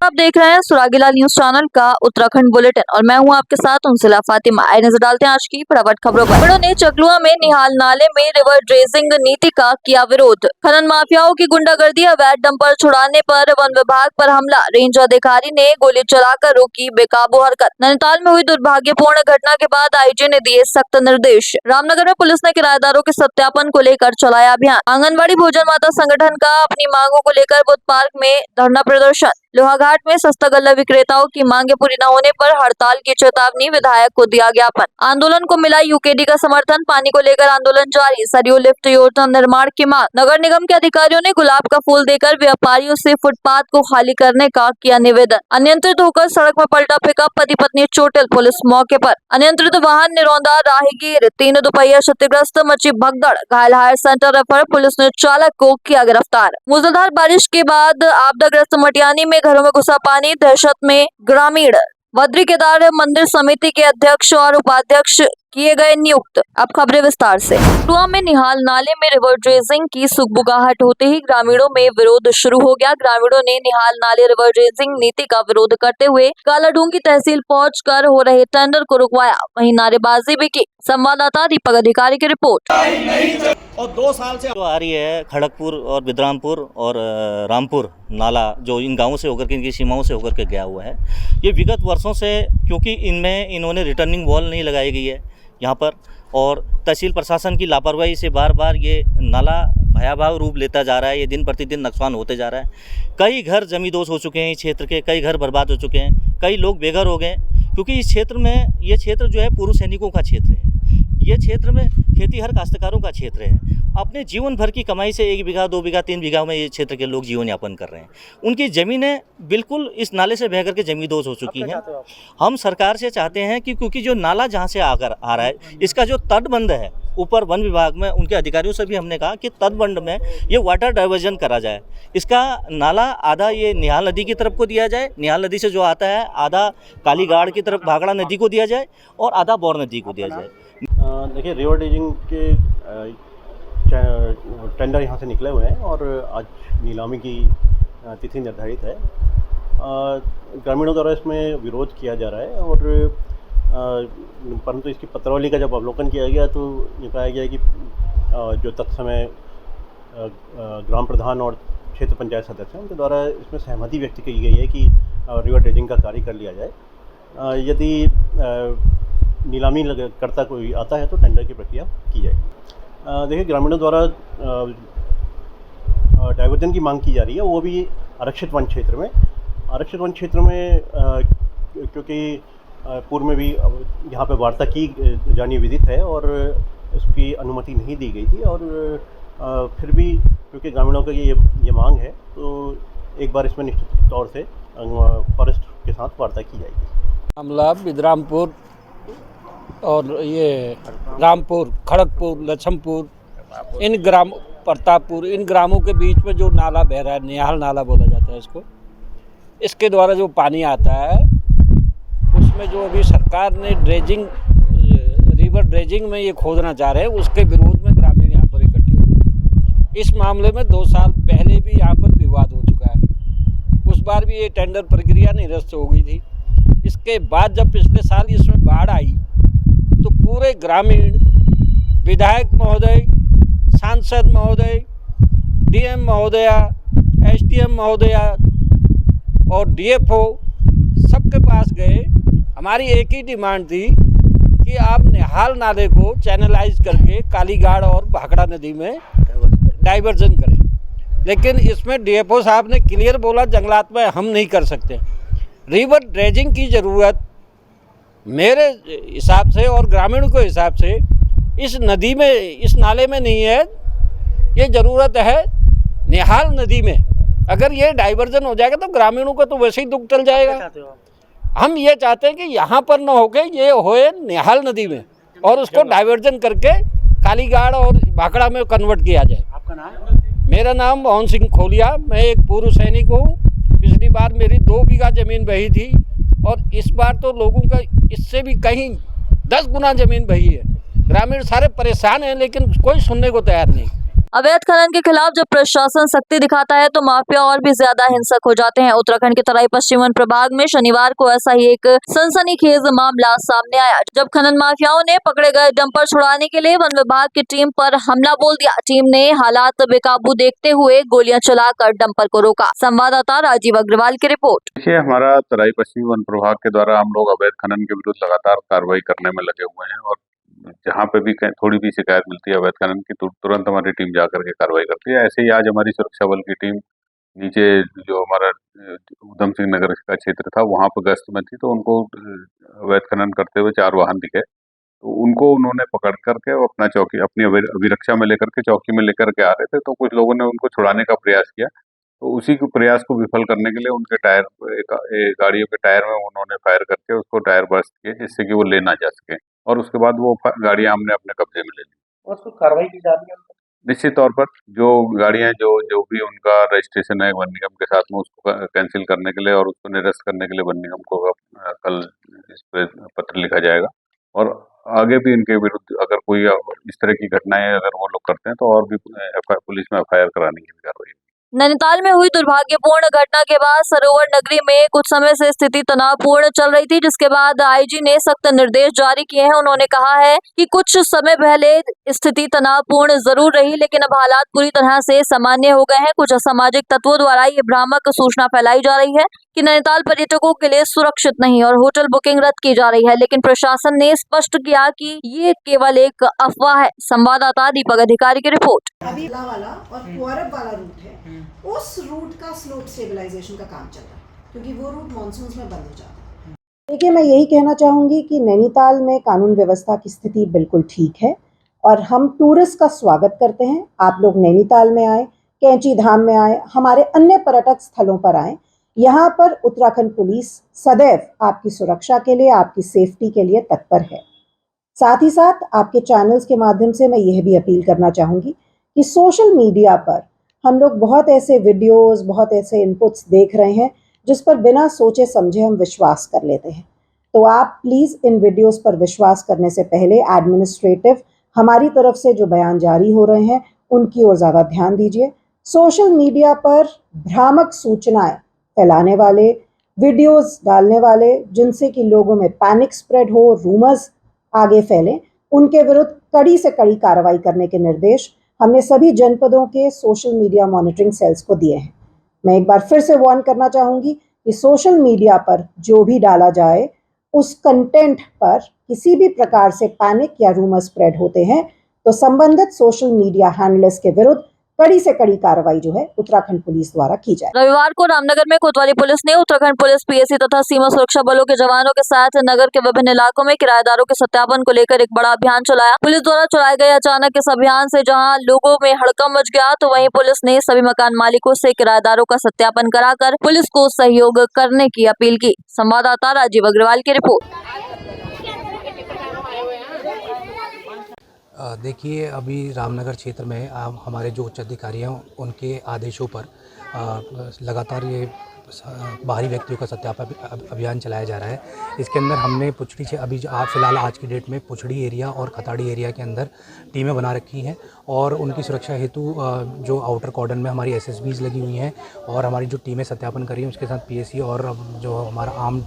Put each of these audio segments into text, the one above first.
आप देख रहे हैं सुरागीलाल न्यूज चैनल का उत्तराखंड बुलेटिन और मैं हूं आपके साथ उनसिला फातिमा। आइए नजर डालते हैं आज की फटाफट खबरों पर। ग्रामीणों ने चकलुआ में निहाल नाले में रिवर ड्रेजिंग नीति का किया विरोध। खनन माफियाओं की गुंडागर्दी, अवैध डंपर छुड़ाने पर वन विभाग पर हमला, रेंज अधिकारी ने गोली चलाकर रोकी बेकाबू हरकत। नैनीताल में हुई दुर्भाग्यपूर्ण घटना के बाद आईजी ने दिए सख्त निर्देश। रामनगर में पुलिस ने किराएदारों के सत्यापन को लेकर चलाया अभियान। आंगनबाड़ी भोजन माता संगठन का अपनी मांगों को लेकर बुद्ध पार्क में धरना प्रदर्शन। लोहाघाट में सस्ता गल्ला विक्रेताओं की मांगे पूरी न होने पर हड़ताल की चेतावनी, विधायक को दिया ज्ञापन। आंदोलन को मिला यूकेडी का समर्थन, पानी को लेकर आंदोलन जारी। सरयू लिफ्ट योजना निर्माण की मांग। नगर निगम के अधिकारियों ने गुलाब का फूल देकर व्यापारियों से फुटपाथ को खाली करने का किया निवेदन। अनियंत्रित होकर सड़क में पलटा पिकअप, पति पत्नी चोटिल, पुलिस मौके पर। अनियंत्रित वाहन निरौंदा राहगीर, 3 दोपहिया क्षतिग्रस्त, मची भगदड़, घायल हायर सेंटर रेफर, पुलिस ने चालक को किया गिरफ्तार। मूसलाधार बारिश के बाद आपदाग्रस्त मटियानी में घरों में घुसा पानी, दहशत में ग्रामीण। बद्री केदार मंदिर समिति के अध्यक्ष और उपाध्यक्ष किए गए नियुक्त। अब खबरें विस्तार से। चकलुआ में निहाल नाले में रिवर ड्रेजिंग की सुगबुगाहट होते ही ग्रामीणों में विरोध शुरू हो गया। ग्रामीणों ने निहाल नाले रिवर ड्रेजिंग नीति का विरोध करते हुए कालाढूंगी तहसील पहुंचकर हो रहे टेंडर को रुकवाया, वहीं नारेबाजी भी की। संवाददाता दीपक अधिकारी की रिपोर्ट। और 2 साल से आ रही है खड़गपुर और बिद्रामपुर और रामपुर नाला, जो इन गांवों से होकर के, इनकी सीमाओं से होकर के गया हुआ है। ये विगत वर्षों से, क्योंकि इनमें इन्होंने रिटर्निंग वॉल नहीं लगाई गई है यहाँ पर, और तहसील प्रशासन की लापरवाही से बार बार ये नाला भयावह रूप लेता जा रहा है। ये दिन प्रतिदिन नुकसान होते जा रहा है। कई घर जमींदोज हो चुके हैं, इस क्षेत्र के कई घर बर्बाद हो चुके हैं, कई लोग बेघर हो गए, क्योंकि इस क्षेत्र में, ये क्षेत्र जो है पूर्व सैनिकों का क्षेत्र है। ये क्षेत्र में खेतीहर काश्तकारों का क्षेत्र है। अपने जीवन भर की कमाई से 1 बीघा 2 बीघा 3 बीघा में ये क्षेत्र के लोग जीवन यापन कर रहे हैं। उनकी ज़मीनें बिल्कुल इस नाले से बह करके जमींदोज हो चुकी हैं। हम सरकार से चाहते हैं कि, क्योंकि जो नाला जहाँ से आकर आ रहा है, इसका जो तटबंध है, ऊपर वन विभाग में उनके अधिकारियों से भी हमने कहा कि तटबंध में ये वाटर डाइवर्जन करा जाए। इसका नाला आधा ये निहाल नदी की तरफ को दिया जाए, निहाल नदी से जो आता है आधा कालीगाड़ की तरफ भागड़ा नदी को दिया जाए, और आधा बौर नदी को दिया जाए। देखिए, रिवर ड्रेजिंग के टेंडर यहाँ से निकले हुए हैं और आज नीलामी की तिथि निर्धारित है। ग्रामीणों द्वारा इसमें विरोध किया जा रहा है, और परंतु इसकी पत्रावली का जब अवलोकन किया गया तो ये पाया गया कि जो तत्समय ग्राम प्रधान और क्षेत्र पंचायत सदस्य हैं, उनके द्वारा इसमें सहमति व्यक्त की गई है कि रिवर ड्रेजिंग का कार्य कर लिया जाए। यदि नीलामी करता कोई आता है तो टेंडर की प्रक्रिया की जाएगी। देखिए, ग्रामीणों द्वारा डाइवर्जन की मांग की जा रही है, वो भी आरक्षित वन क्षेत्र में। आरक्षित वन क्षेत्र में क्योंकि पूर्व में भी यहाँ पे वार्ता की जानी विदित है और इसकी अनुमति नहीं दी गई थी, और फिर भी क्योंकि ग्रामीणों की ये मांग है, तो एक बार इसमें निश्चित तौर से फॉरेस्ट के साथ वार्ता की जाएगी। मामला बिद्रामपुर और ये रामपुर, खड़गपुर, लछमपुर, इन ग्राम प्रतापपुर, इन ग्रामों के बीच में जो नाला बह रहा है, निहाल नाला बोला जाता है इसको, इसके द्वारा जो पानी आता है, उसमें जो अभी सरकार ने ड्रेजिंग, रिवर ड्रेजिंग में ये खोदना चाह रहे हैं, उसके विरोध में ग्रामीण यहाँ पर इकट्ठे हुए। इस मामले में 2 साल पहले भी यहाँ पर विवाद हो चुका है। उस बार भी ये टेंडर प्रक्रिया निरस्त हो गई थी। इसके बाद जब पिछले साल इसमें बाढ़ आई तो पूरे ग्रामीण, विधायक महोदय, सांसद महोदय, डीएम महोदया, एसडीएम महोदया और डीएफओ सबके पास गए। हमारी एक ही डिमांड थी कि आप निहाल नाले को चैनलाइज करके कालीगाड़ और भाखड़ा नदी में डाइवर्जन करें। लेकिन इसमें डीएफओ साहब ने क्लियर बोला, जंगलात में हम नहीं कर सकते। रिवर ड्रेजिंग की ज़रूरत मेरे हिसाब से और ग्रामीणों के हिसाब से इस नदी में, इस नाले में नहीं है। ये ज़रूरत है निहाल नदी में। अगर ये डाइवर्जन हो जाएगा तो ग्रामीणों को तो वैसे ही दुख टल जाएगा। हम ये चाहते हैं कि यहाँ पर न होके ये होए निहाल नदी में, और उसको डाइवर्जन करके कालीगाड़ और भाखड़ा में कन्वर्ट किया जाए। आपका नाम? मेरा नाम मोहन सिंह खोलिया, मैं एक पूर्व सैनिक हूँ। पिछली बार मेरी 2 बीघा ज़मीन बही थी, और इस बार तो लोगों का इससे भी कहीं 10 गुना ज़मीन बही है। ग्रामीण सारे परेशान हैं, लेकिन कोई सुनने को तैयार नहीं। अवैध खनन के खिलाफ जब प्रशासन सख्ती दिखाता है तो माफिया और भी ज्यादा हिंसक हो जाते हैं। उत्तराखंड के तराई पश्चिम वन प्रभाग में शनिवार को ऐसा ही एक सनसनीखेज मामला सामने आया, जब खनन माफियाओं ने पकड़े गए डंपर छुड़ाने के लिए वन विभाग की टीम पर हमला बोल दिया। टीम ने हालात बेकाबू देखते हुए गोलियां चलाकर डंपर को रोका। संवाददाता राजीव अग्रवाल की रिपोर्ट। देखिए, हमारा तराई पश्चिमी वन प्रभाग के द्वारा हम लोग अवैध खनन के विरुद्ध लगातार कार्रवाई करने में लगे हुए हैं और जहाँ पे भी थोड़ी भी शिकायत मिलती है अवैध खनन की तुरंत हमारी टीम जाकर के कार्रवाई करती है। ऐसे ही आज हमारी सुरक्षा बल की टीम नीचे जो हमारा उधम सिंह नगर का क्षेत्र था वहाँ पर गश्त में थी, तो उनको अवैध खनन करते हुए 4 वाहन दिखे, तो उनको उन्होंने पकड़ करके अपना चौकी अपनी अभिरक्षा में लेकर के चौकी में लेकर के आ रहे थे, तो कुछ लोगों ने उनको छुड़ाने का प्रयास किया। तो उसी के प्रयास को विफल करने के लिए उनके टायर गाड़ियों के टायर में उन्होंने फायर करके उसको टायर बर्स्ट किए, जिससे कि वो ले ना जा सके, और उसके बाद वो गाड़ियां हमने अपने कब्जे में ले ली। और उसको कार्रवाई की जा रही है। निश्चित तौर पर जो गाड़ियां जो भी उनका रजिस्ट्रेशन है वन निगम के साथ में, उसको कैंसिल करने के लिए और उसको निरस्त करने के लिए वन निगम को कल इस पर पत्र लिखा जाएगा, और आगे भी इनके विरुद्ध अगर कोई इस तरह की घटनाएं अगर वो लोग करते हैं तो और भी पुलिस में FIR कराने की कार्रवाई। नैनीताल में हुई दुर्भाग्यपूर्ण घटना के बाद सरोवर नगरी में कुछ समय से स्थिति तनावपूर्ण चल रही थी, जिसके बाद IG ने सख्त निर्देश जारी किए हैं। उन्होंने कहा है कि कुछ समय पहले स्थिति तनावपूर्ण जरूर रही, लेकिन अब हालात पूरी तरह से सामान्य हो गए हैं। कुछ असामाजिक तत्वों द्वारा ये भ्रामक सूचना फैलाई जा रही है कि नैनीताल पर्यटकों के लिए सुरक्षित नहीं और होटल बुकिंग रद्द की जा रही है, लेकिन प्रशासन ने स्पष्ट किया कि ये केवल एक अफवाह है। संवाददाता दीपक अधिकारी की रिपोर्ट। अभी वाला और कुआरब वाला रूट है, उस रूट का स्लोप स्टेबलाइजेशन का काम चल रहा है, क्योंकि वो रूट मानसून में बंद हो जाता है। देखिए, मैं यही कहना चाहूँगी कि नैनीताल में कानून व्यवस्था की स्थिति बिल्कुल ठीक है और हम टूरिस्ट का स्वागत करते हैं। आप लोग नैनीताल में आए, कैंची धाम में आए, हमारे अन्य पर्यटक स्थलों पर आए। यहाँ पर उत्तराखंड पुलिस सदैव आपकी सुरक्षा के लिए, आपकी सेफ्टी के लिए तत्पर है। साथ ही साथ आपके चैनल्स के माध्यम से मैं यह भी अपील करना चाहूँगी कि सोशल मीडिया पर हम लोग बहुत ऐसे वीडियोस, बहुत ऐसे इनपुट्स देख रहे हैं जिस पर बिना सोचे समझे हम विश्वास कर लेते हैं। तो आप प्लीज़ इन वीडियोस पर विश्वास करने से पहले एडमिनिस्ट्रेटिव हमारी तरफ से जो बयान जारी हो रहे हैं उनकी ओर ज़्यादा ध्यान दीजिए। सोशल मीडिया पर भ्रामक सूचनाएं फैलाने वाले, वीडियोस डालने वाले जिनसे कि लोगों में पैनिक स्प्रेड हो, रूमर्स आगे फैलें, उनके विरुद्ध कड़ी से कड़ी कार्रवाई करने के निर्देश हमने सभी जनपदों के सोशल मीडिया मॉनिटरिंग सेल्स को दिए हैं। मैं एक बार फिर से वार्न करना चाहूँगी कि सोशल मीडिया पर जो भी डाला जाए उस कंटेंट पर किसी भी प्रकार से पैनिक या रूमर स्प्रेड होते हैं तो संबंधित सोशल मीडिया हैंडलर्स के विरुद्ध कड़ी से कड़ी कार्रवाई जो है उत्तराखंड पुलिस द्वारा की जाए। रविवार को रामनगर में कोतवाली पुलिस ने उत्तराखंड पुलिस PSC तथा सीमा सुरक्षा बलों के जवानों के साथ नगर के विभिन्न इलाकों में किराएदारों के सत्यापन को लेकर एक बड़ा अभियान चलाया। पुलिस द्वारा चलाए गए अचानक इस अभियान से जहां लोगों में हड़कंप मच गया, तो वहीं पुलिस ने सभी मकान मालिकों से किराएदारों का सत्यापन कराकर पुलिस को सहयोग करने की अपील की। संवाददाता राजीव अग्रवाल की रिपोर्ट। देखिए, अभी रामनगर क्षेत्र में हमारे जो उच्च अधिकारी हैं उनके आदेशों पर लगातार ये बाहरी व्यक्तियों का सत्यापन अभियान चलाया जा रहा है। इसके अंदर हमने पुछड़ी से अभी फ़िलहाल आज की डेट में पुछड़ी एरिया और खताड़ी एरिया के अंदर टीमें बना रखी हैं और उनकी सुरक्षा हेतु जो आउटर कॉर्डन में हमारी SSBs लगी हुई हैं और हमारी जो टीमें सत्यापन कर रही हैं उसके साथ PSC और जो हमारा आम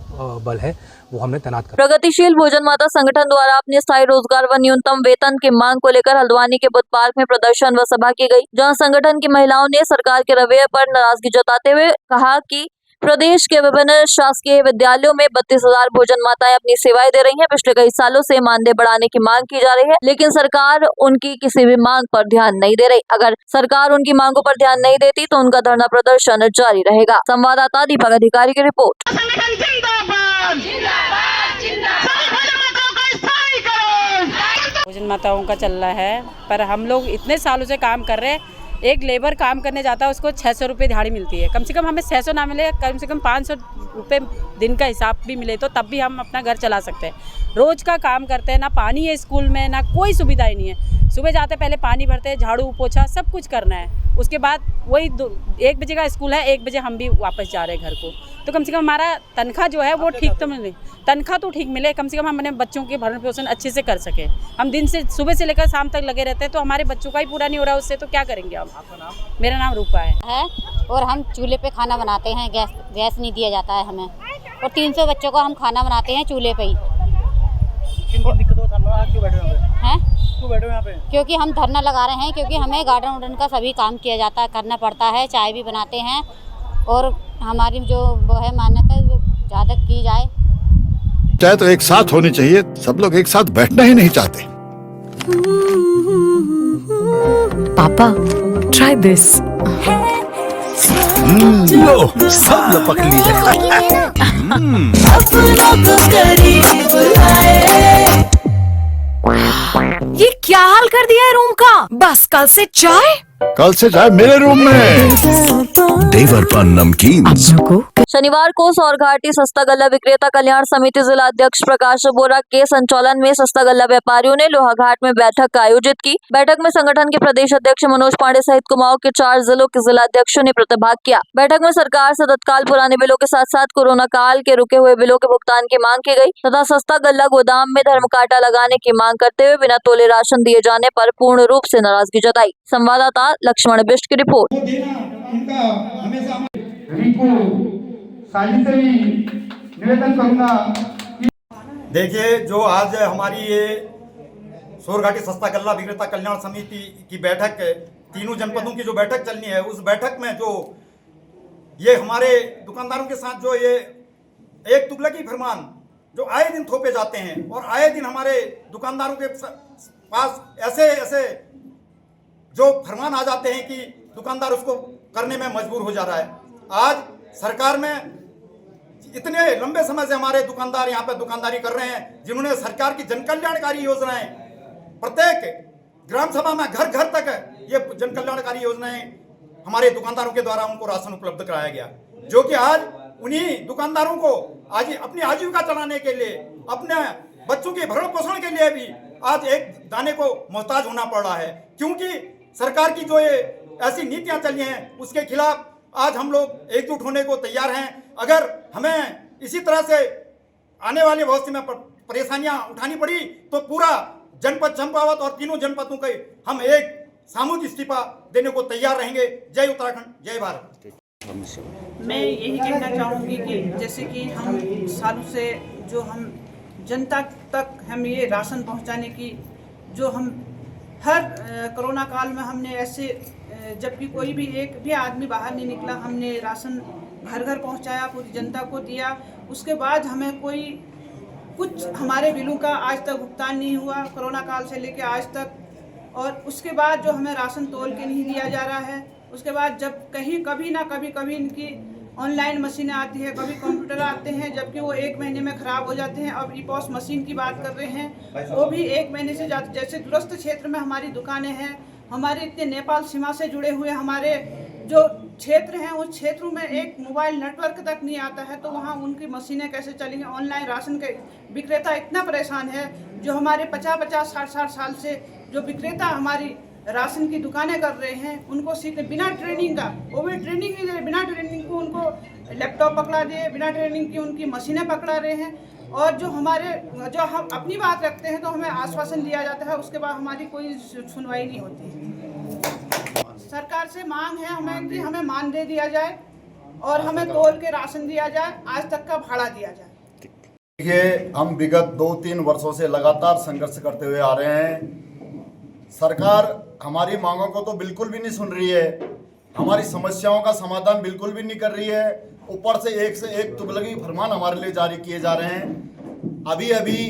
बल है वो हमने तैनात कर। प्रगतिशील भोजन माता संगठन द्वारा अपने स्थायी रोजगार व न्यूनतम वेतन की मांग को लेकर हल्द्वानी के बुद्ध पार्क में प्रदर्शन व सभा की गई, जहां संगठन की महिलाओं ने सरकार के रवैये पर नाराजगी जताते हुए कहा कि प्रदेश के विभिन्न शासकीय विद्यालयों में 32,000 भोजन माताएं अपनी सेवाएं दे रही हैं। पिछले कई सालों से मानदेय बढ़ाने की मांग की जा रही है, लेकिन सरकार उनकी किसी भी मांग पर ध्यान नहीं दे रही। अगर सरकार उनकी मांगों पर ध्यान नहीं देती तो उनका धरना प्रदर्शन जारी रहेगा। संवाददाता दीपक अधिकारी की रिपोर्ट। भोजन माताओं का चल रहा है, पर हम लोग इतने सालों से काम कर रहे हैं। एक लेबर काम करने जाता है उसको 600 रुपये दिहाड़ी मिलती है। कम से कम हमें 600 ना मिले, कम से कम 500 रुपये दिन का हिसाब भी मिले तो तब भी हम अपना घर चला सकते हैं। रोज़ का काम करते हैं, ना पानी है स्कूल में, ना कोई सुविधा ही नहीं है। सुबह जाते पहले पानी भरते हैं, झाड़ू पोछा सब कुछ करना है। उसके बाद वही 1 बजे का स्कूल है, 1 बजे हम भी वापस जा रहे हैं घर को। तो कम से कम हमारा तनख्वाह जो है वो ठीक तो मिले, तनख्वाह तो ठीक मिले, कम से कम हम अपने बच्चों के भरण पोषण अच्छे से कर सकें। हम दिन से सुबह से लेकर शाम तक लगे रहते हैं, तो हमारे बच्चों का ही पूरा नहीं हो रहा उससे, तो क्या करेंगे हम। मेरा नाम रूपा है और हम चूल्हे पे खाना बनाते हैं, गैस नहीं दिया जाता है हमें, और 300 बच्चों को हम खाना बनाते हैं चूल्हे पे ही। क्यों बैठे हो यहाँ पे? क्योंकि हम धरना लगा रहे हैं, क्योंकि हमें गार्डन वार्डन का सभी काम किया जाता है, करना पड़ता है, चाय भी बनाते हैं, और हमारी जो वो है मान्यता वो ज़्यादा की जाए। चाहे तो एक साथ होनी चाहिए, सब लोग एक साथ बैठना ही नहीं चाहते। पापा ट्राई दिस। लो सब लपक लिए। ये क्या हाल कर दिया है रूम का? बस कल से चाय मेरे रूम में। देवर पान नमकीन। शनिवार को सौरघाटी सस्ता गल्ला विक्रेता कल्याण समिति जिला अध्यक्ष प्रकाश बोरा के संचालन में सस्ता गल्ला व्यापारियों ने लोहाघाट में बैठक आयोजित की। बैठक में संगठन के प्रदेश अध्यक्ष मनोज पांडे सहित कुमाऊं के 4 जिलों के जिला अध्यक्षों ने प्रतिभाग किया। बैठक में सरकार से तत्काल पुराने बिलों के साथ साथ कोरोना काल के रुके हुए बिलों के भुगतान की मांग की गई तथा सस्ता गल्ला गोदाम में धर्मकांटा लगाने की मांग करते हुए बिना तोले राशन दिए जाने पर पूर्ण रूप से नाराजगी जताई। संवाददाता लक्ष्मण बिष्ट की रिपोर्ट। निवेदन करूंगा। देखिए, जो आज हमारी ये सौरघाटी सस्ता गल्ला विक्रेता कल्याण समिति की बैठक, तीनों जनपदों की जो बैठक चलनी है, उस बैठक में जो ये हमारे दुकानदारों के साथ जो ये एक तुगलकी फरमान जो आए दिन थोपे जाते हैं और आए दिन हमारे दुकानदारों के पास ऐसे जो फरमान आ जाते हैं कि दुकानदार उसको करने में मजबूर हो जा रहा है। आज सरकार में इतने लंबे समय से हमारे दुकानदार यहाँ पे दुकानदारी कर रहे हैं, जिन्होंने सरकार की जन कल्याणकारी योजनाएं प्रत्येक ग्राम सभा में घर घर तक ये जन कल्याणकारी योजनाएं हमारे दुकानदारों के द्वारा उनको राशन उपलब्ध कराया गया, जो कि आज उन्हीं दुकानदारों को आज अपनी आजीविका चलाने के लिए, अपने बच्चों के भरण पोषण के लिए भी आज एक दाने को मोहताज होना पड़ रहा है। क्योंकि सरकार की जो ये ऐसी नीतियां चली हैं उसके खिलाफ आज हम लोग एकजुट होने को तैयार हैं। अगर हमें इसी तरह से आने वाले भविष्य में परेशानियां उठानी पड़ी तो पूरा जनपद चंपावत और तीनों जनपदों के हम एक सामूहिक इस्तीफा देने को तैयार रहेंगे। जय उत्तराखंड, जय भारत। मैं यही कहना चाहूँगी कि जैसे कि हम सालों से जो हम जनता तक हम ये राशन पहुँचाने की जो हम हर कोरोना काल में हमने ऐसे जबकि कोई भी एक भी आदमी बाहर नहीं निकला, हमने राशन घर घर पहुंचाया, पूरी जनता को दिया। उसके बाद हमें कोई कुछ हमारे बिलों का आज तक भुगतान नहीं हुआ, कोरोना काल से लेकर आज तक। और उसके बाद जो हमें राशन तोल के नहीं दिया जा रहा है, उसके बाद जब कहीं कभी ना कभी इनकी ऑनलाइन मशीनें आती है, कभी कंप्यूटर आते हैं, जबकि वो 1 महीने में ख़राब हो जाते हैं। अब ई-पॉस मशीन की बात कर रहे हैं, वो भी 1 महीने से जाते। जैसे दूरस्थ क्षेत्र में हमारी दुकानें हैं, हमारे इतने नेपाल सीमा से जुड़े हुए हमारे जो क्षेत्र हैं, उस क्षेत्रों में एक मोबाइल नेटवर्क तक नहीं आता है, तो वहाँ उनकी मशीनें कैसे चलेंगी। ऑनलाइन राशन के विक्रेता इतना परेशान है, जो हमारे 50-50, 60-60 साल से जो विक्रेता हमारी राशन की दुकानें कर रहे हैं, उनको सीखने बिना ट्रेनिंग का, वो भी ट्रेनिंग नहीं दे रहे, बिना ट्रेनिंग को उनको लैपटॉप पकड़ा दिए, बिना ट्रेनिंग की उनकी मशीनें पकड़ा रहे हैं। और जो हम अपनी बात रखते हैं तो हमें आश्वासन दिया जाता है, उसके बाद हमारी कोई सुनवाई नहीं होती है। सरकार से मांग है हमें कि हमें मानदेय दिया जाए और हमें तोल के राशन दिया जाए, आज तक का भाड़ा दिया जाए। देखिए, हम विगत 2-3 वर्षों से लगातार संघर्ष करते हुए आ रहे हैं। सरकार हमारी मांगों को तो बिल्कुल भी नहीं सुन रही है, हमारी समस्याओं का समाधान बिल्कुल भी नहीं कर रही है। ऊपर से एक तुगलकी फरमान हमारे लिए जारी किए जा रहे हैं। अभी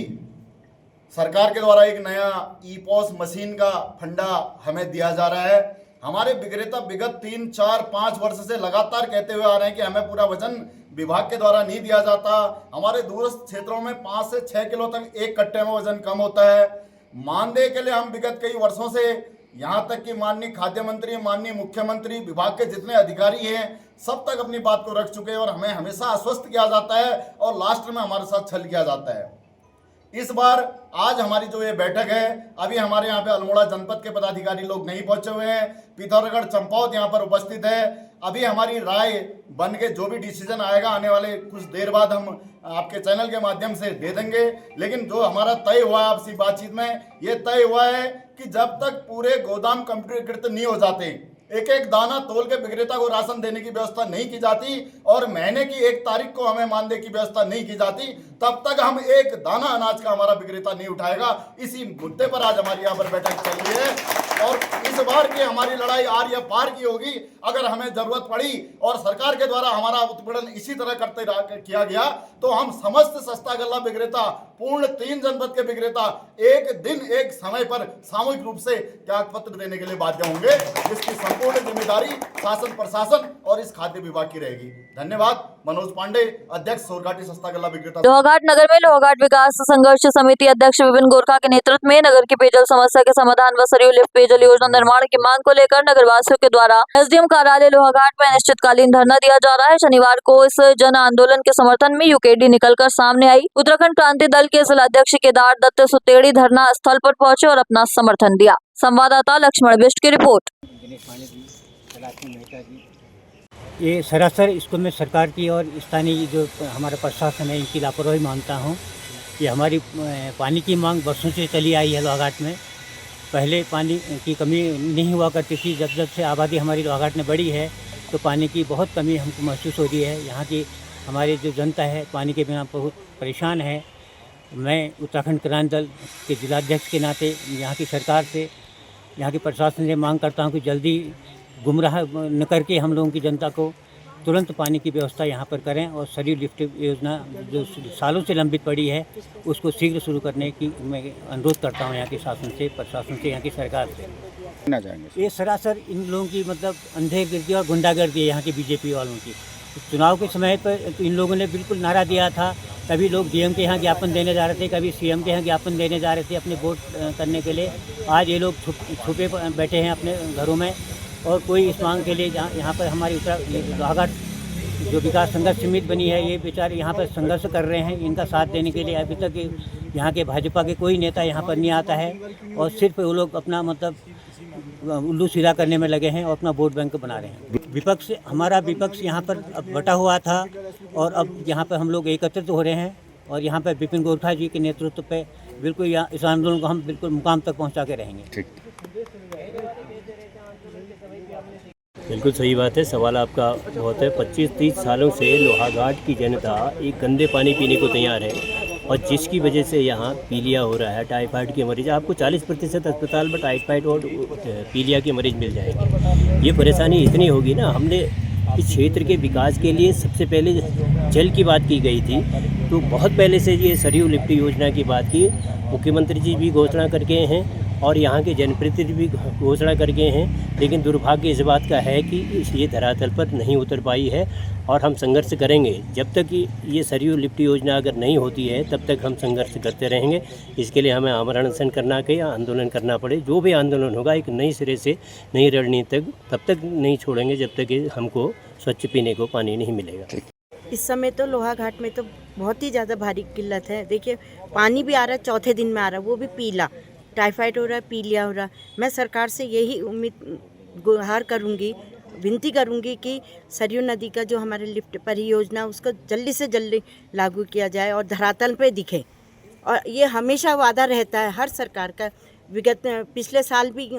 सरकार के द्वारा एक नया ई-पॉस मशीन का फंडा हमें दिया जा रहा है। हमारे विक्रेता विगत 3, 4, 5 वर्ष से लगातार कहते हुए आ रहे हैं कि हमें पूरा वजन विभाग के द्वारा नहीं दिया जाता। हमारे दूरस्थ क्षेत्रों में 5 से 6 किलो तक एक कट्टे में वजन कम होता है। मानदेय के लिए हम विगत कई वर्षों से यहाँ तक कि माननीय खाद्य मंत्री, माननीय मुख्यमंत्री, विभाग के जितने अधिकारी हैं, सब तक अपनी बात को रख चुके हैं और हमें हमेशा आश्वस्त किया जाता है और लास्ट में हमारे साथ छल किया जाता है। इस बार आज हमारी जो ये बैठक है, अभी हमारे यहाँ पे अल्मोड़ा जनपद के पदाधिकारी लोग नहीं पहुंचे हुए हैं, पिथौरागढ़ चंपावत यहाँ पर उपस्थित है। अभी हमारी राय बन के जो भी डिसीजन आएगा आने वाले कुछ देर बाद हम आपके चैनल के माध्यम से दे देंगे। लेकिन जो हमारा तय हुआ है आपसी बातचीत में, ये तय हुआ है कि जब तक पूरे गोदाम कंप्यूटरीकृत नहीं हो जाते, एक एक दाना तोल के विक्रेता को राशन देने की व्यवस्था नहीं की जाती और महीने की 1 तारीख को हमें मानदेय की व्यवस्था नहीं की जाती, तब तक हम एक दाना अनाज का हमारा विक्रेता नहीं उठाएगा। इसी मुद्दे पर आज हमारी यहाँ पर बैठक चल रही है और इस बार की हमारी लड़ाई आर या पार की होगी। अगर हमें जरूरत पड़ी और सरकार के द्वारा हमारा उत्पीड़न इसी तरह करते किया गया तो हम समस्त सस्ता गल्ला विक्रेता, पूर्ण 3 जनपद के विक्रेता एक दिन एक समय पर सामूहिक रूप से त्याग पत्र देने के लिए बाध्य होंगे, जिसकी संपूर्ण जिम्मेदारी शासन प्रशासन और इस खाद्य विभाग की रहेगी। धन्यवाद। मनोज पांडे, अध्यक्ष सोरघाटी सस्ता गल्ला विक्रेता। लोहाघाट नगर में लोहाघाट विकास संघर्ष समिति अध्यक्ष विपिन गोरखा के नेतृत्व में नगर की पेयजल समस्या के समाधान व सरयू लिफ्ट पेयजल योजना निर्माण की मांग को लेकर नगर वासियों के द्वारा एसडीएम कार्यालय लोहाघाट में अनिश्चितकालीन धरना दिया जा रहा है। शनिवार को इस जन आंदोलन के समर्थन में यूकेडी निकलकर सामने आई। उत्तराखंड क्रांति दल के जिलाध्यक्ष केदार दत्त सुतेड़ी धरना स्थल पर पहुंचे और अपना समर्थन दिया। संवाददाता लक्ष्मण बिष्ट की रिपोर्ट। ये सरासर इसको मैं सरकार की और स्थानीय जो हमारा प्रशासन है इनकी लापरवाही मानता हूँ। ये हमारी पानी की मांग वर्षों से चली आई है लोहाघाट में। पहले पानी की कमी नहीं हुआ करती थी, जब से आबादी हमारी लोहाघाट में बढ़ी है तो पानी की बहुत कमी हमको महसूस हो रही है। यहाँ की हमारी जो जनता है पानी के बिना बहुत परेशान है। मैं उत्तराखंड क्रांति दल के जिलाध्यक्ष के नाते यहाँ की सरकार से, यहाँ के प्रशासन से मांग करता हूँ कि जल्दी गुमराह न करके हम लोगों की जनता को तुरंत पानी की व्यवस्था यहाँ पर करें और सरयू लिफ्ट योजना जो सालों से लंबित पड़ी है उसको शीघ्र शुरू करने की मैं अनुरोध करता हूँ यहाँ के शासन से, प्रशासन से, यहाँ की सरकार से। ये सरासर इन लोगों की मतलब अंधेरगिर्दी और गुंडागर्दी है यहाँ की बीजेपी वालों की। चुनाव के समय पर इन लोगों ने बिल्कुल नारा दिया था, कभी लोग डीएम के यहाँ ज्ञापन देने जा रहे थे, कभी सीएम के यहाँ ज्ञापन देने जा रहे थे अपने वोट करने के लिए। आज ये लोग छुपे बैठे हैं अपने घरों में और कोई इस मांग के लिए यहाँ पर हमारी लोहाघाट जो विकास संघर्ष समिति बनी है, ये बेचारे यहाँ पर संघर्ष कर रहे हैं। इनका साथ देने के लिए अभी तक यहाँ के भाजपा के कोई नेता यहाँ पर नहीं आता है और सिर्फ वो लोग अपना मतलब उल्लू सीधा करने में लगे हैं और अपना वोट बैंक बना रहे हैं। विपक्ष, हमारा विपक्ष यहाँ पर अब बटा हुआ था और अब यहाँ पर हम लोग एकत्रित हो रहे हैं और यहाँ पर विपिन गोरखा जी के नेतृत्व पे बिल्कुल इस आंदोलन को हम बिल्कुल मुकाम तक पहुँचा के रहेंगे। बिल्कुल सही बात है। सवाल आपका बहुत है। 25-30 सालों से लोहाघाट की जनता एक गंदे पानी पीने को तैयार है और जिसकी वजह से यहाँ पीलिया हो रहा है, टाइफाइड के मरीज। आपको 40% अस्पताल में टाइफाइड और पीलिया के मरीज मिल जाएंगे। ये परेशानी इतनी होगी ना। हमने इस क्षेत्र के विकास के लिए सबसे पहले जल की बात की गई थी, तो बहुत पहले से ये सरयू लिफ्ट योजना की बात की। मुख्यमंत्री जी भी घोषणा करके हैं और यहाँ के जनप्रतिनिधि भी घोषणा करके हैं, लेकिन दुर्भाग्य इस बात का है कि ये धरातल पर नहीं उतर पाई है और हम संघर्ष करेंगे। जब तक ये सरयू लिफ्ट योजना अगर नहीं होती है तब तक हम संघर्ष करते रहेंगे। इसके लिए हमें आमरण अनशन करना के या आंदोलन करना पड़े, जो भी आंदोलन होगा एक नई सिरे से नई रणनीति तब तक नहीं छोड़ेंगे जब तक हमको स्वच्छ पीने को पानी नहीं मिलेगा। इस समय तो लोहाघाट में तो बहुत ही ज़्यादा भारी किल्लत है। देखिए पानी भी आ रहा है, चौथे दिन में आ रहा है, वो भी पीला। टाइफाइड हो रहा है, पीलिया हो रहा है। मैं सरकार से यही गुहार करूंगी, विनती करूंगी कि सरयू नदी का जो हमारे लिफ्ट परियोजना उसको जल्दी से जल्दी लागू किया जाए और धरातल पे दिखे। और ये हमेशा वादा रहता है हर सरकार का। विगत पिछले साल भी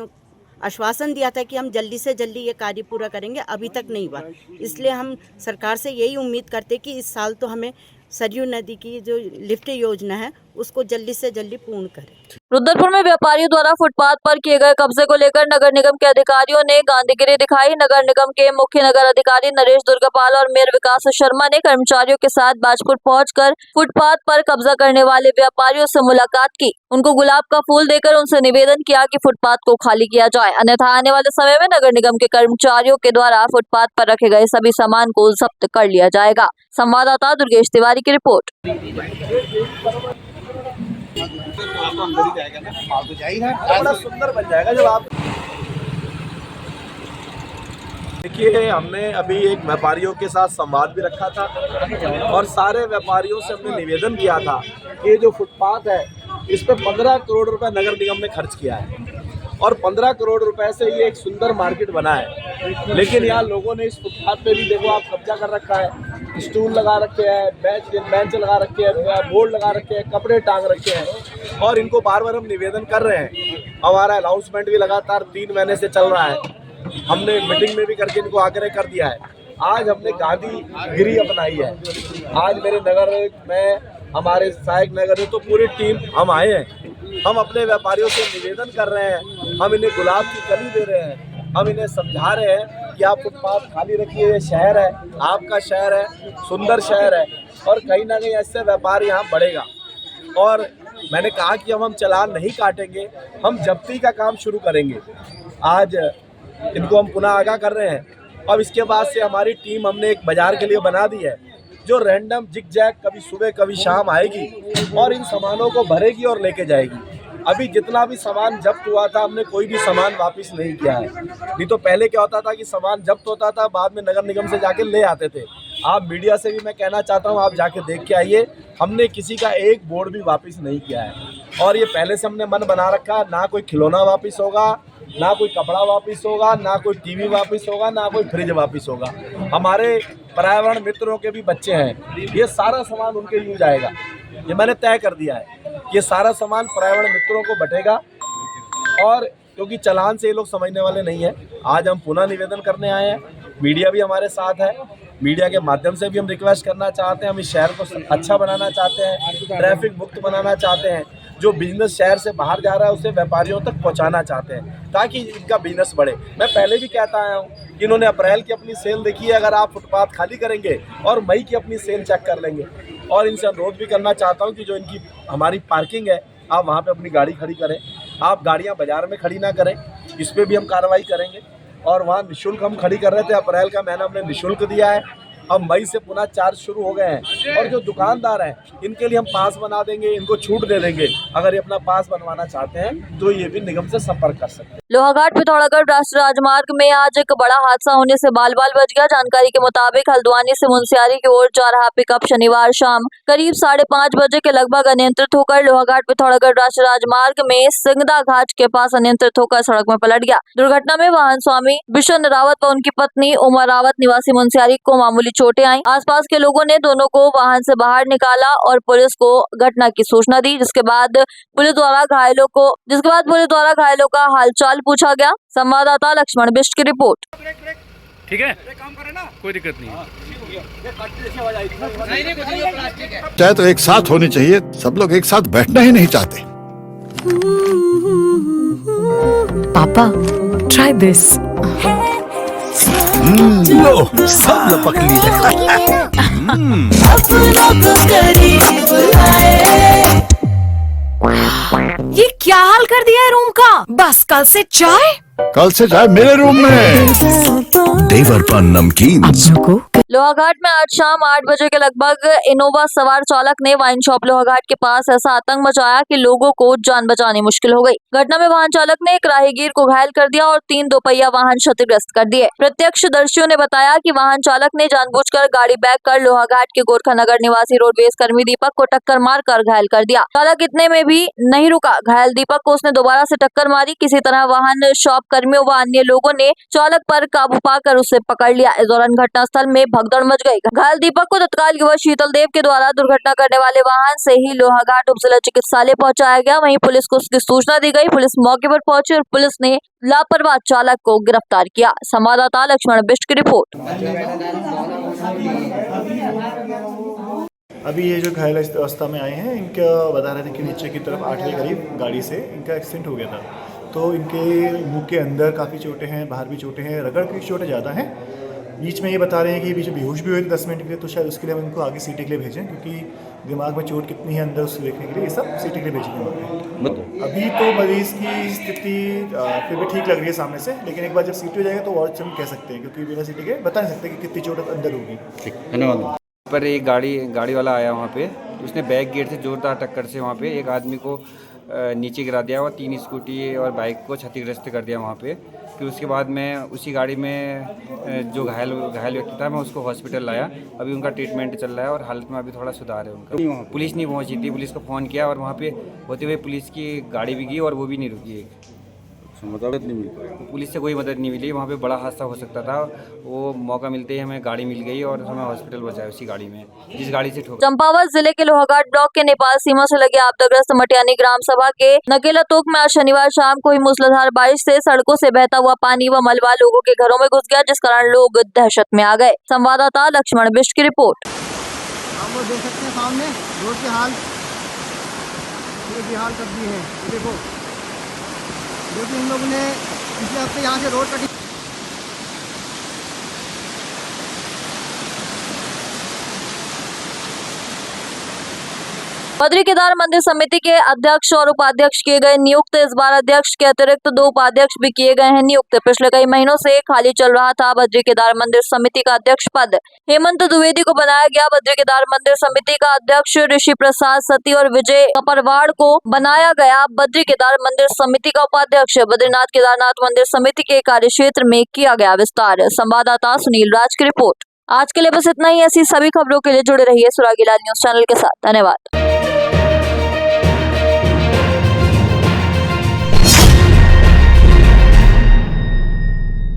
आश्वासन दिया था कि हम जल्दी से जल्दी ये कार्य पूरा करेंगे, अभी तक नहीं हुआ। इसलिए हम सरकार से यही उम्मीद करते कि इस साल तो हमें सरयू नदी की जो लिफ्ट योजना है उसको जल्दी से जल्दी पूर्ण करें। रुद्रपुर में व्यापारियों द्वारा फुटपाथ पर किए गए कब्जे को लेकर नगर निगम के अधिकारियों ने गांधीगिरी दिखाई। नगर निगम के मुख्य नगर अधिकारी नरेश दुर्गापाल और मेयर विकास शर्मा ने कर्मचारियों के साथ बाजपुर पहुंचकर फुटपाथ पर कब्जा करने वाले व्यापारियों से मुलाकात की। उनको गुलाब का फूल देकर उनसे निवेदन किया कि फुटपाथ को खाली किया जाए, अन्यथा आने वाले समय में नगर निगम के कर्मचारियों के द्वारा फुटपाथ पर रखे गए सभी सामान को जब्त कर लिया जाएगा। संवाददाता दुर्गेश तिवारी की रिपोर्ट। तो अंदर ही जाएगा ना, माल तो जाएगा, बड़ा सुंदर बन जाएगा जब आप देखिए, हमने अभी एक व्यापारियों के साथ संवाद भी रखा था और सारे व्यापारियों से हमने निवेदन किया था कि जो फुटपाथ है इस पर 15 करोड़ रुपए नगर निगम ने खर्च किया है और 15 करोड़ रुपए से ये एक सुंदर मार्केट बना है। लेकिन यहाँ लोगों ने इस फुटपाथ पे भी देखो आप कब्जा कर रखा है, स्टूल लगा रखे हैं, बेंच लगा रखे हैं, बोर्ड लगा रखे हैं, कपड़े टांग रखे हैं और इनको बार बार हम निवेदन कर रहे हैं। हमारा अनाउंसमेंट भी लगातार 3 महीने से चल रहा है, हमने मीटिंग में भी करके इनको आग्रह कर दिया है। आज हमने गांधीगिरी अपनाई है। आज मेरे नगर में, हमारे सहायक नगर में तो पूरी टीम हम आए हैं। हम अपने व्यापारियों से निवेदन कर रहे हैं, हम इन्हें गुलाब की कली दे रहे हैं, हम इन्हें समझा रहे हैं कि आप फुटपाथ खाली रखिए, ये शहर है, आपका शहर है, सुंदर शहर है और कहीं ना कहीं ऐसे व्यापार यहाँ बढ़ेगा। और मैंने कहा कि हम चालान नहीं काटेंगे, हम जब्ती का काम शुरू करेंगे। आज इनको हम पुनः आगाह कर रहे हैं। अब इसके बाद से हमारी टीम हमने एक बाजार के लिए बना दी है जो रैंडम जिग-जैग कभी सुबह कभी शाम आएगी और इन सामानों को भरेगी और लेके जाएगी। अभी जितना भी सामान जब्त हुआ था हमने कोई भी सामान वापस नहीं किया है। नहीं तो पहले क्या होता था कि सामान जब्त होता था, बाद में नगर निगम से जाके ले आते थे। आप मीडिया से भी मैं कहना चाहता हूँ, आप जाके देख के आइए, हमने किसी का एक बोर्ड भी वापस नहीं किया है। और ये पहले से हमने मन बना रखा, ना कोई खिलौना वापस होगा, ना कोई कपड़ा वापस होगा, ना कोई टीवी वापस होगा, ना कोई फ्रिज वापस होगा। हमारे पर्यावरण मित्रों के भी बच्चे हैं, ये सारा सामान उनके यूज आएगा। ये मैंने तय कर दिया है, ये सारा सामान पर्यावरण मित्रों को बटेगा। और क्योंकि चालान से ये लोग समझने वाले नहीं हैं, आज हम पुनः निवेदन करने आए हैं। मीडिया भी हमारे साथ है, मीडिया के माध्यम से भी हम रिक्वेस्ट करना चाहते हैं। हम इस शहर को अच्छा बनाना चाहते हैं, ट्रैफिक मुक्त बनाना चाहते हैं। जो बिजनेस शहर से बाहर जा रहा है उसे व्यापारियों तक पहुंचाना चाहते हैं ताकि इनका बिजनेस बढ़े। मैं पहले भी कहता आया हूं कि इन्होंने अप्रैल की अपनी सेल देखी है, अगर आप फुटपाथ खाली करेंगे और मई की अपनी सेल चेक कर लेंगे। और इनसे अनुरोध भी करना चाहता हूं कि जो इनकी हमारी पार्किंग है, आप वहां पे अपनी गाड़ी खड़ी करें, आप गाड़ियां बाजार में खड़ी ना करें, इस पर भी हम कार्रवाई करेंगे। और वहाँ निःशुल्क हम खड़ी कर रहे थे, अप्रैल का महीना हमने निःशुल्क दिया है, अब मई से पुनः चार्ज शुरू हो गए हैं। और जो दुकानदार हैं इनके लिए हम पास बना देंगे, इनको छूट दे देंगे। अगर ये अपना पास बनवाना चाहते हैं तो ये भी निगम से संपर्क कर सकते हैं। लोहाघाट पिथौरागढ़ राष्ट्रीय राजमार्ग में आज एक बड़ा हादसा होने से बाल बाल बच गया। जानकारी के मुताबिक हल्द्वानी से मुनस्यारी की ओर जा रहा पिकअप शनिवार शाम करीब 5:30 बजे के लगभग अनियंत्रित होकर लोहाघाट पिथौरागढ़ राष्ट्रीय राजमार्ग में सिंगदा घाट के पास अनियंत्रित होकर सड़क में पलट गया। दुर्घटना में वाहन स्वामी बिशन रावत व उनकी पत्नी उमा रावत निवासी मुनस्यारी को मामूली चोटें आई। आसपास के लोगों ने दोनों को वाहन से बाहर निकाला और पुलिस को घटना की सूचना दी, जिसके बाद पुलिस द्वारा घायलों का हालचाल पूछा गया। संवाददाता लक्ष्मण बिष्ट की रिपोर्ट। ठीक है, कोई दिक्कत नहीं है। चाहे तो एक साथ होनी चाहिए, सब लोग एक साथ बैठना ही नहीं चाहते। पापा, try this. लो, सब लपक लीजिए। ये क्या हाल कर दिया है रूम का? बस कल से चाय मेरे रूम में। देवर पान नमकीन। लोहाघाट में आज शाम 8 बजे के लगभग इनोवा सवार चालक ने वाइन शॉप लोहाघाट के पास ऐसा आतंक मचाया कि लोगों को जान बचानी मुश्किल हो गई। घटना में वाहन चालक ने एक राहगीर को घायल कर दिया और 3 दोपहिया वाहन क्षतिग्रस्त कर दिए। प्रत्यक्षदर्शियों ने बताया कि वाहन चालक ने जानबूझकर गाड़ी बैक कर लोहाघाट के गोरखा नगर निवासी रोडवेज कर्मी दीपक को टक्कर मारकर घायल कर दिया। चालक इतने में भी नहीं रुका, घायल दीपक को उसने दोबारा से टक्कर मारी। किसी तरह वाहन शॉप कर्मियों व अन्य लोगों ने चालक पर काबू पाकर उसे पकड़ लिया। इस दौरान घटनास्थल में भगदड़ मच गई। घायल दीपक को तत्काल युवक शीतल देव के द्वारा दुर्घटना करने वाले वाहन से ही लोहाघाट उप जिला चिकित्सालय पहुंचाया गया। वहीं पुलिस को उसकी सूचना दी गई। पुलिस मौके पर पहुंची और पुलिस ने लापरवाह चालक को गिरफ्तार किया। संवाददाता लक्ष्मण बिष्ट की रिपोर्ट। अभी ये जो घायल अवस्था में आए हैं, इनका बता रहे थे कि नीचे की तरफ 8 के करीब गाड़ी से इनका एक्सीडेंट हो गया था। तो इनके मुंह के अंदर काफ़ी चोटें हैं, बाहर भी चोटें हैं, रगड़ की चोटें ज़्यादा हैं। बीच में ये बता रहे हैं कि बीच में बेहोश भी हुए थे 10 मिनट के लिए, तो शायद उसके लिए हम इनको आगे सीटी के लिए भेजें, क्योंकि दिमाग में चोट कितनी है अंदर उससे देखने के लिए ये सब सीटी के लिए भेजेंगे। अभी तो मरीज़ की स्थिति फिर भी ठीक लग रही है सामने से, लेकिन एक बार जब सीटी हो जाएगा तो और हम कह सकते हैं, क्योंकि बिना सीटी के बता नहीं सकते कि कितनी चोट अंदर होगी। ठीक, धन्यवाद। पर एक गाड़ी वाला आया वहाँ पे, उसने बैक गेट से जोरदार टक्कर से वहाँ पे एक आदमी को नीचे गिरा दिया और 3 स्कूटी और बाइक को क्षतिग्रस्त कर दिया वहाँ पे। फिर उसके बाद मैं उसी गाड़ी में जो घायल व्यक्ति था मैं उसको हॉस्पिटल लाया। अभी उनका ट्रीटमेंट चल रहा है और हालत में अभी थोड़ा सुधार है उनका। पुलिस नहीं पहुँची थी, पुलिस को फ़ोन किया और वहाँ पे होते हुए पुलिस की गाड़ी भी गई और वो भी नहीं रुकी। मदद नहीं मिल पाई, पुलिस से कोई मदद नहीं मिली। वहाँ पे बड़ा हादसा हो सकता था, वो मौका मिलते ही हमें गाड़ी मिल गई और हमें हॉस्पिटल पहुंचाया उसी गाड़ी में जिस गाड़ी से ठोकर। चंपावत जिले के लोहाघाट ब्लॉक के नेपाल सीमा से लगे आपदाग्रस्त मटियानी ग्राम सभा के नकेला तोक में आज शनिवार शाम को ही मूसलाधार बारिश से सड़कों से बहता हुआ पानी व मलबा लोगों के घरों में घुस गया, जिस कारण लोग दहशत में आ गए। संवाददाता लक्ष्मण बिष्ट की रिपोर्ट। आप वो देख सकते हैं सामने रोड के हाल, ये हाल कर दी है। देखो जो कि इन लोगों ने पिछले हफ्ते यहाँ से रोड कटी। बद्री केदार मंदिर समिति के अध्यक्ष और उपाध्यक्ष किए गए नियुक्त। इस बार अध्यक्ष के अतिरिक्त 2 उपाध्यक्ष भी किए गए हैं नियुक्त। पिछले कई महीनों से खाली चल रहा था बद्री केदार मंदिर समिति का अध्यक्ष पद। हेमंत द्विवेदी को बनाया गया। बद्री केदार मंदिर समिति का अध्यक्ष ऋषि प्रसाद सती और विजय कपरवाड़ को बनाया गया बद्री केदार मंदिर समिति का उपाध्यक्ष। बद्रीनाथ केदारनाथ मंदिर समिति के कार्यक्षेत्र में किया गया विस्तार। संवाददाता सुनील राज की रिपोर्ट। आज के लिए बस इतना ही। ऐसी सभी खबरों के लिए जुड़े रहिए सुरागीलाल न्यूज चैनल के साथ। धन्यवाद।